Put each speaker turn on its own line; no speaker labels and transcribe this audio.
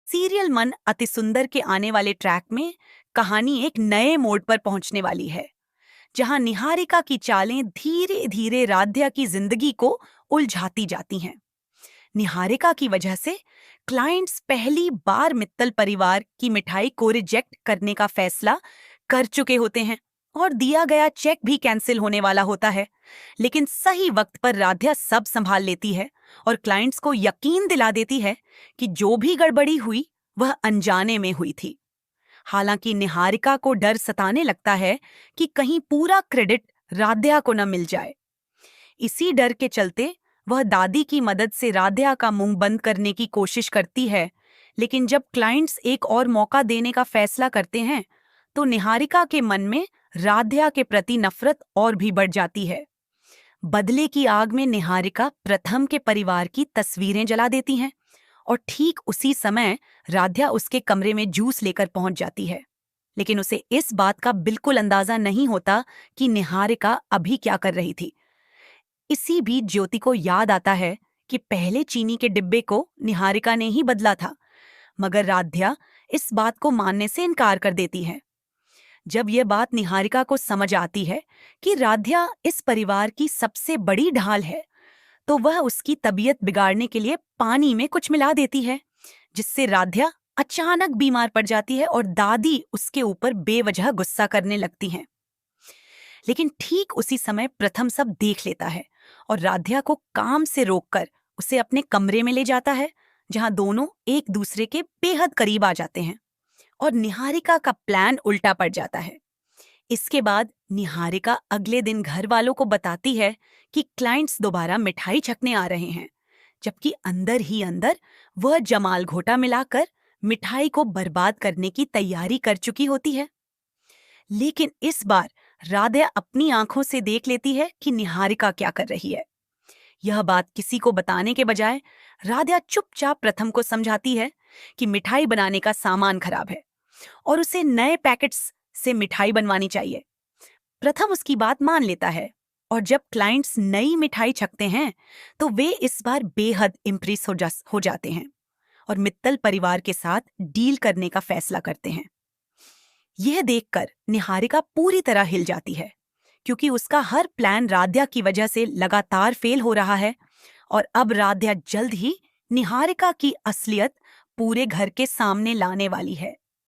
Serial मन अति सुंदर के आने वाले ट्रैक में कहानी एक नए मोड़ पर पहुंचने वाली है, जहां निहारिका की चालें धीरे धीरे राध्या की जिंदगी को उलझाती जाती हैं। निहारिका की वजह से क्लाइंट्स पहली बार मित्तल परिवार की मिठाई को रिजेक्ट करने का फैसला कर चुके होते हैं और दिया गया चेक भी कैंसिल होने वाला होता है। लेकिन सही वक्त पर राध्या सब संभाल लेती है और क्लाइंट्स को यकीन दिला देती है कि जो भी गड़बड़ी हुई वह अनजाने में हुई थी। हालांकि निहारिका को डर सताने लगता है कि कहीं पूरा क्रेडिट राध्या को न मिल जाए। इसी डर के चलते वह दादी की मदद से राध्या का मुंह बंद करने की कोशिश करती है। लेकिन जब क्लाइंट्स एक और मौका देने का फैसला करते हैं तो निहारिका के मन में राध्या के प्रति नफरत और भी बढ़ जाती है। बदले की आग में निहारिका प्रथम के परिवार की तस्वीरें जला देती हैं और ठीक उसी समय राध्या उसके कमरे में जूस लेकर पहुंच जाती है। लेकिन उसे इस बात का बिल्कुल अंदाजा नहीं होता कि निहारिका अभी क्या कर रही थी। इसी बीच ज्योति को याद आता है कि पहले चीनी के डिब्बे को निहारिका ने ही बदला था, मगर राध्या इस बात को मानने से इनकार कर देती है। जब यह बात निहारिका को समझ आती है कि राध्या इस परिवार की सबसे बड़ी ढाल है, तो वह उसकी तबीयत बिगाड़ने के लिए पानी में कुछ मिला देती है, जिससे राध्या अचानक बीमार पड़ जाती है और दादी उसके ऊपर बेवजह गुस्सा करने लगती हैं। लेकिन ठीक उसी समय प्रथम सब देख लेता है और राध्या को काम से रोककर उसे अपने कमरे में ले जाता है, जहां दोनों एक दूसरे के बेहद करीब आ जाते हैं और निहारिका का प्लान उल्टा पड़ जाता है। इसके बाद निहारिका अगले दिन घर वालों को बताती है कि क्लाइंट्स दोबारा मिठाई छकने आ रहे हैं, जबकि अंदर ही अंदर वह जमाल घोटा मिलाकर मिठाई को बर्बाद करने की तैयारी कर चुकी होती है। लेकिन इस बार राध्या अपनी आंखों से देख लेती है कि निहारिका क्या कर रही है। यह बात किसी को बताने के बजाय राध्या चुपचाप प्रथम को समझाती है कि मिठाई बनाने का सामान खराब है और उसे नए पैकेट्स से मिठाई बनवानी चाहिए। प्रथम उसकी बात मान लेता है और जब क्लाइंट्स नई मिठाई छकते हैं तो वे इस बार बेहद इम्प्रेस हो जाते हैं और मित्तल परिवार के साथ डील करने का फैसला करते हैं। यह देखकर निहारिका पूरी तरह हिल जाती है, क्योंकि उसका हर प्लान राध्या की वजह से लगातार फेल हो रहा है और अब राध्या जल्द ही निहारिका की असलियत पूरे घर के सामने लाने वाली है।